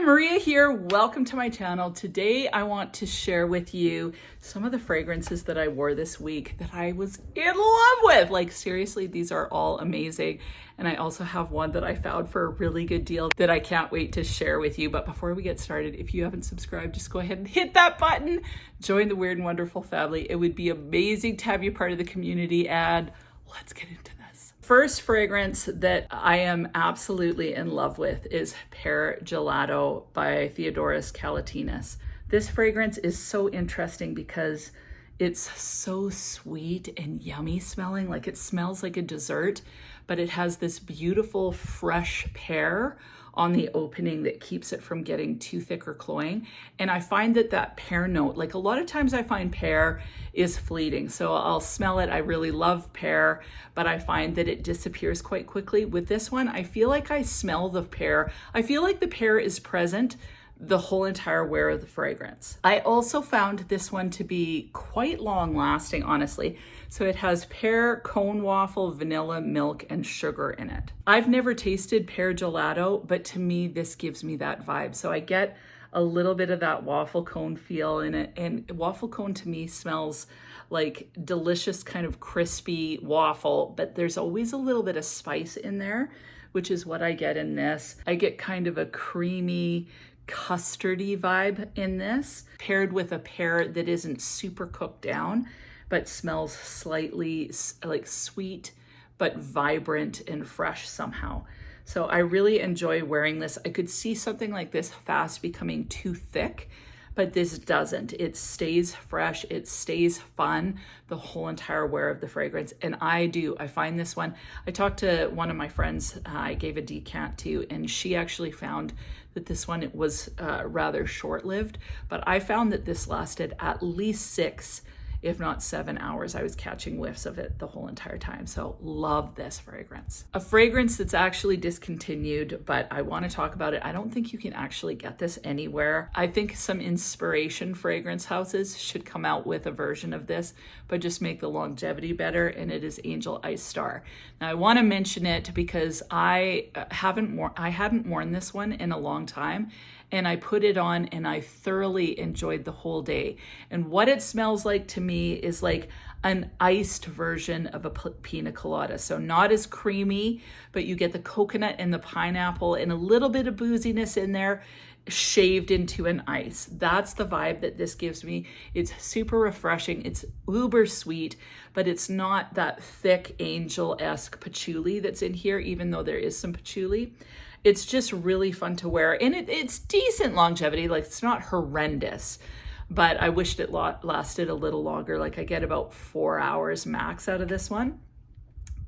Maria here. Welcome to my channel. Today I want to share with you some of the fragrances that I wore this week that I was in love with. Like seriously, these are all amazing. And I also have one that I found for a really good deal that I can't wait to share with you. But before we get started, if you haven't subscribed, just go ahead and hit that button. Join the Weird and Wonderful family. It would be amazing to have you part of the community, and let's get into this. First fragrance that I am absolutely in love with is Pear Gelato by Theodoros Kalatinas. This fragrance is so interesting because it's so sweet and yummy smelling, like it smells like a dessert, but it has this beautiful fresh pear on the opening that keeps it from getting too thick or cloying. And I find that pear note, like a lot of times I find pear is fleeting. So I'll smell it. I really love pear, but I find that it disappears quite quickly. With this one, I feel like I smell the pear. I feel like the pear is present the whole entire wear of the fragrance. I also found this one to be quite long lasting, honestly. So it has pear, cone waffle, vanilla, milk, and sugar in it. I've never tasted pear gelato, but to me, this gives me that vibe. So I get a little bit of that waffle cone feel in it. And waffle cone to me smells like delicious kind of crispy waffle, but there's always a little bit of spice in there, which is what I get in this. I get kind of a creamy, custardy vibe in this, paired with a pear that isn't super cooked down, but smells slightly like sweet, but vibrant and fresh somehow. So I really enjoy wearing this. I could see something like this fast becoming too thick, but this doesn't. It stays fresh, it stays fun the whole entire wear of the fragrance. And I find this one, I talked to one of my friends I gave a decant to, and she actually found that this one, it was rather short-lived, but I found that this lasted at least 6, if not 7 hours. I was catching whiffs of it the whole entire time. So love this fragrance. A fragrance that's actually discontinued, but I want to talk about it. I don't think you can actually get this anywhere. I think some inspiration fragrance houses should come out with a version of this, but just make the longevity better. And it is Angel Ice Star. Now I want to mention it because I hadn't worn this one in a long time. And I put it on and I thoroughly enjoyed the whole day. And what it smells like to me is like an iced version of a pina colada. So not as creamy, but you get the coconut and the pineapple and a little bit of booziness in there shaved into an ice. That's the vibe that this gives me. It's super refreshing. It's uber sweet, but it's not that thick angel-esque patchouli that's in here, even though there is some patchouli. It's just really fun to wear, and it's decent longevity. Like, it's not horrendous, but I wished it lasted a little longer. Like, I get about 4 hours max out of this one,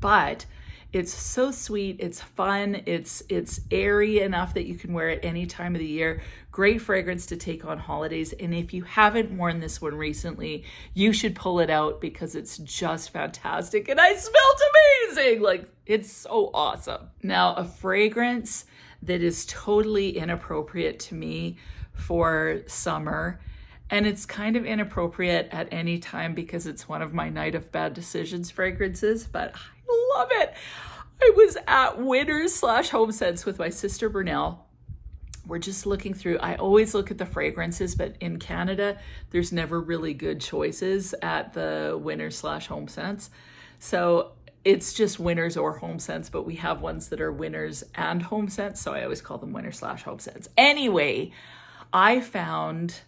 but it's so sweet, it's fun, it's airy enough that you can wear it any time of the year. Great fragrance to take on holidays. And if you haven't worn this one recently, you should pull it out because it's just fantastic. And I smelled amazing. Like, it's so awesome. Now, a fragrance that is totally inappropriate to me for summer, and it's kind of inappropriate at any time because it's one of my night of bad decisions fragrances, but I love it. I was at Winners/Home Sense with my sister Bernelle. We're just looking through. I always look at the fragrances, but in Canada, there's never really good choices at the Winners/Home Sense. So it's just Winners or Home Sense, but we have ones that are Winners and Home Sense. So I always call them Winners/Home Sense. Anyway, I found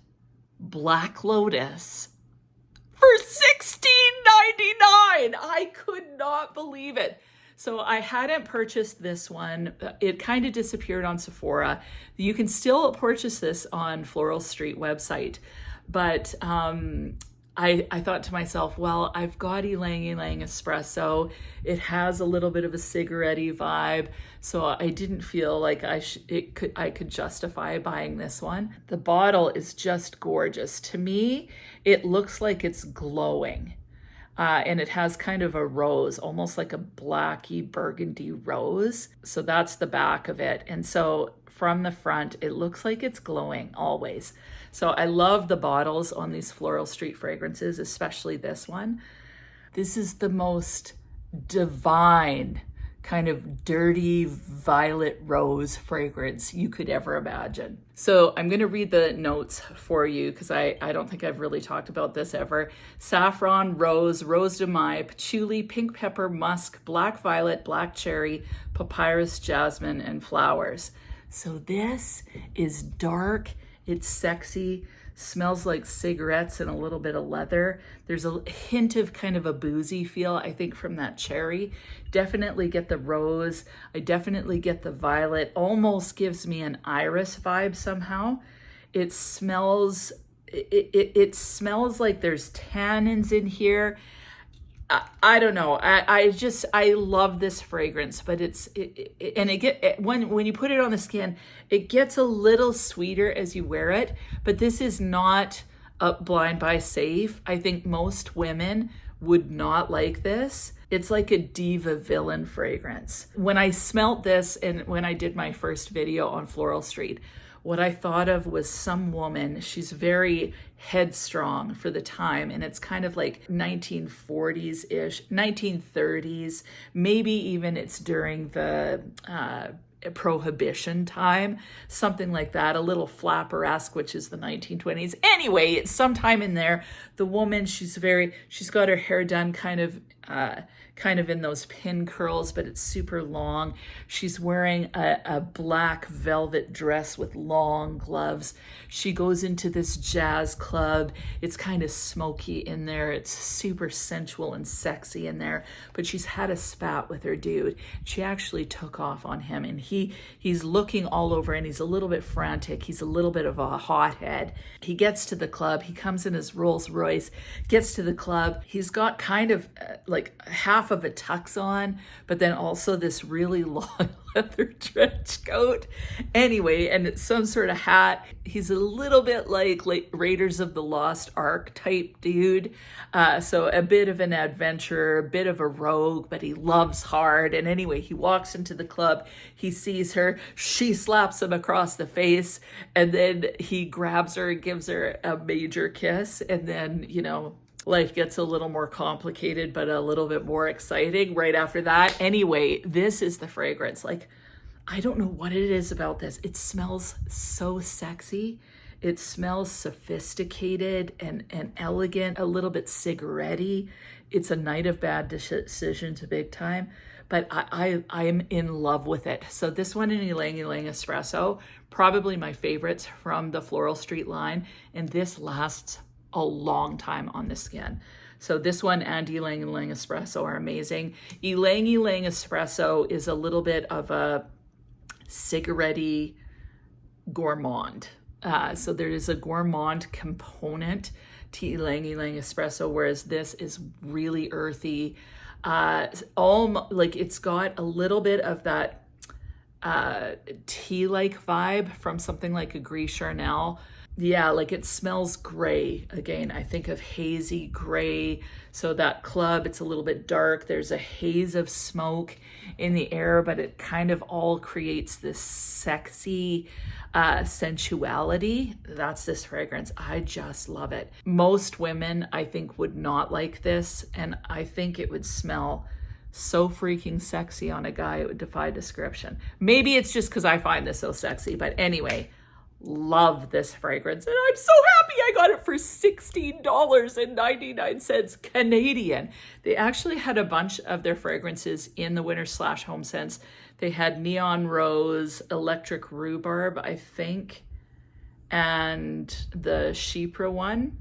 Black Lotus for $16.99. I could not believe it. So I hadn't purchased this one. It kind of disappeared on Sephora. You can still purchase this on Floral Street website, but I thought to myself, well, I've got Ylang Ylang Espresso. It has a little bit of a cigarette-y vibe, so I didn't feel like I could justify buying this one. The bottle is just gorgeous. To me, it looks like it's glowing. And it has kind of a rose, almost like a blacky burgundy rose. So that's the back of it. And so from the front, it looks like it's glowing always. So I love the bottles on these Floral Street fragrances, especially this one. This is the most divine kind of dirty violet rose fragrance you could ever imagine. So I'm going to read the notes for you because I don't think I've really talked about this ever. Saffron, rose, rose de mai, patchouli, pink pepper, musk, black violet, black cherry, papyrus, jasmine, and flowers. So this is dark, it's sexy, smells like cigarettes and a little bit of leather. There's a hint of kind of a boozy feel, I think, from that cherry. Definitely get the rose. I definitely get the violet. Almost gives me an iris vibe somehow. It smells, it smells like there's tannins in here. I don't know. I love this fragrance, but when you put it on the skin, it gets a little sweeter as you wear it, but this is not blind buy safe. I think most women would not like this. It's like a diva villain fragrance. When I smelt this and when I did my first video on Floral Street, what I thought of was some woman, she's very headstrong for the time, and it's kind of like 1940s-ish, 1930s, maybe even it's during the Prohibition time, something like that, a little flapper-esque, which is the 1920s. Anyway, it's sometime in there. The woman, she's got her hair done kind of in those pin curls, but it's super long. She's wearing a black velvet dress with long gloves. She goes into this jazz club. It's kind of smoky in there. It's super sensual and sexy in there, but she's had a spat with her dude. She actually took off on him, and he's looking all over, and he's a little bit frantic. He's a little bit of a hothead. He gets to the club. He comes in his Rolls Royce, gets to the club. He's got kind of like half of a tux on, but then also this really long leather trench coat. Anyway, and it's some sort of hat. He's a little bit like Raiders of the Lost Ark type dude. So a bit of an adventurer, a bit of a rogue, but he loves hard. And anyway, he walks into the club. He sees her. She slaps him across the face. And then he grabs her and gives her a major kiss. And then, life gets a little more complicated, but a little bit more exciting right after that. Anyway, this is the fragrance. Like, I don't know what it is about this. It smells so sexy. It smells sophisticated and elegant, a little bit cigarette-y. It's a night of bad decisions, big time, but I am in love with it. So this one in Ylang Ylang Espresso, probably my favorites from the Floral Street line, and this lasts a long time on the skin. So this one and Ylang Ylang Espresso are amazing. Ylang Ylang Espresso is a little bit of a cigarette-y gourmand. So there is a gourmand component to Ylang Ylang Espresso, whereas this is really earthy. It's got a little bit of that tea-like vibe from something like a Gris Charnel. Yeah, like it smells gray. Again, I think of hazy gray. So that club, it's a little bit dark. There's a haze of smoke in the air, but it kind of all creates this sexy sensuality. That's this fragrance. I just love it. Most women, I think, would not like this, and I think it would smell so freaking sexy on a guy, it would defy description. Maybe it's just because I find this so sexy, but anyway, love this fragrance, and I'm so happy I got it for $16.99 Canadian. They actually had a bunch of their fragrances in the winter/home scents. They had Neon Rose, Electric Rhubarb, I think, and the Chypre one.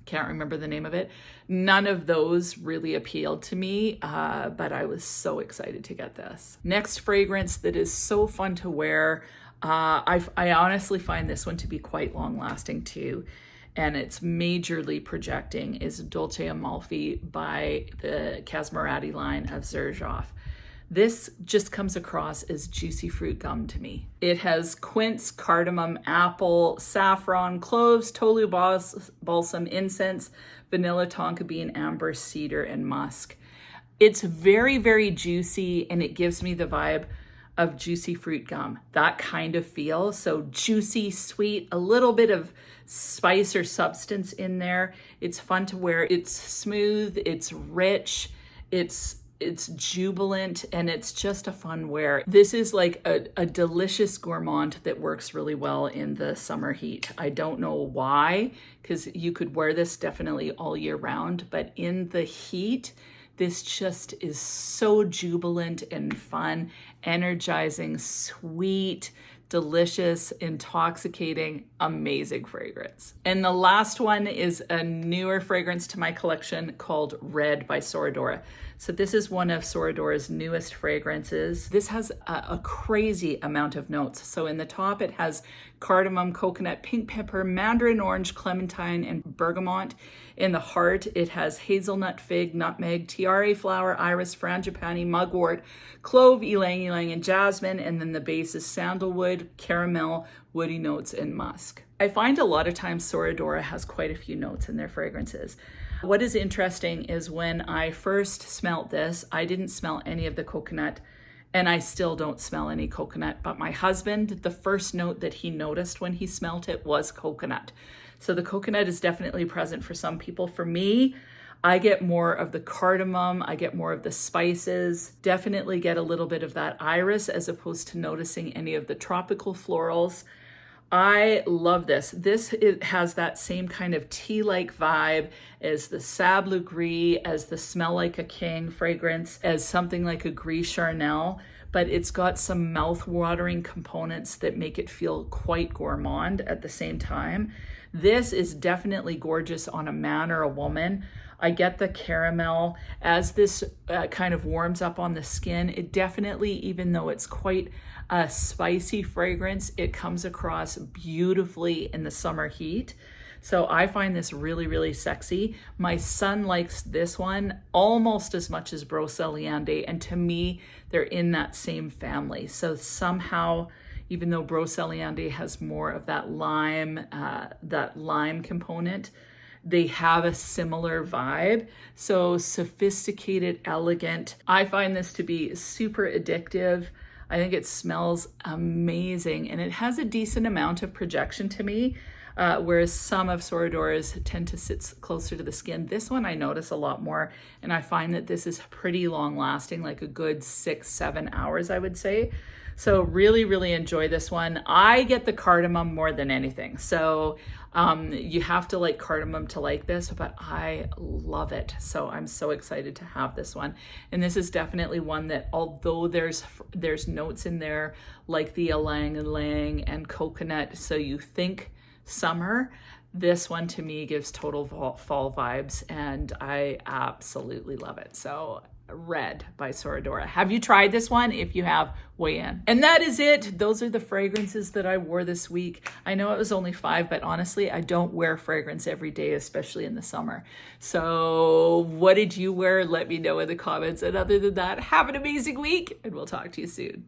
Can't remember the name of it. None of those really appealed to me, but I was so excited to get this. Next fragrance that is so fun to wear. I honestly find this one to be quite long lasting too, and it's majorly projecting, is Dolce Amalfi by the Casmarati line of Xerjoff. This just comes across as juicy fruit gum to me. It has quince, cardamom, apple, saffron, cloves, tolu balsam, incense, vanilla, tonka bean, amber, cedar, and musk. It's very, very juicy, and it gives me the vibe of juicy fruit gum, that kind of feel. So juicy, sweet, a little bit of spice or substance in there. It's fun to wear. It's smooth, it's rich, it's it's jubilant, and it's just a fun wear. This is like a delicious gourmand that works really well in the summer heat. I don't know why, because you could wear this definitely all year round, but in the heat, this just is so jubilant and fun, energizing, sweet, delicious, intoxicating, amazing fragrance. And the last one is a newer fragrance to my collection called Red by Soradora. So this is one of Soradora's newest fragrances. This has a crazy amount of notes. So in the top, it has cardamom, coconut, pink pepper, mandarin orange, clementine, and bergamot. In the heart, it has hazelnut, fig, nutmeg, tiare flower, iris, frangipani, mugwort, clove, ylang ylang, and jasmine. And then the base is sandalwood, caramel, woody notes, and musk. I find a lot of times Soradora has quite a few notes in their fragrances. What is interesting is when I first smelled this, I didn't smell any of the coconut, and I still don't smell any coconut. But my husband, the first note that he noticed when he smelled it was coconut. So the coconut is definitely present for some people. For me, I get more of the cardamom, I get more of the spices, definitely get a little bit of that iris as opposed to noticing any of the tropical florals. I love this. It has that same kind of tea-like vibe as the Sable Gris, as the Smell Like a King fragrance, as something like a Gris Charnel, but it's got some mouth-watering components that make it feel quite gourmand at the same time. This is definitely gorgeous on a man or a woman. I get the caramel as this kind of warms up on the skin. It definitely, even though it's quite a spicy fragrance, it comes across beautifully in the summer heat. So I find this really, really sexy. My son likes this one almost as much as Broceliande, and to me, they're in that same family. So somehow, even though Broceliande has more of that lime component, they have a similar vibe. So sophisticated, elegant. I find this to be super addictive. I think it smells amazing, and it has a decent amount of projection to me, whereas some of Soradora's tend to sit closer to the skin. This one I notice a lot more, and I find that this is pretty long lasting, like a good 6-7 hours, I would say. So really, really enjoy this one. I get the cardamom more than anything. So you have to like cardamom to like this, but I love it. So I'm so excited to have this one. And this is definitely one that, although there's notes in there like the ylang ylang and coconut, so you think summer, this one to me gives total fall vibes, and I absolutely love it. So Red by Soradora. Have you tried this one? If you have, weigh in. And that is it. Those are the fragrances that I wore this week. I know it was only 5, but honestly, I don't wear fragrance every day, especially in the summer. So what did you wear? Let me know in the comments. And other than that, have an amazing week, and we'll talk to you soon.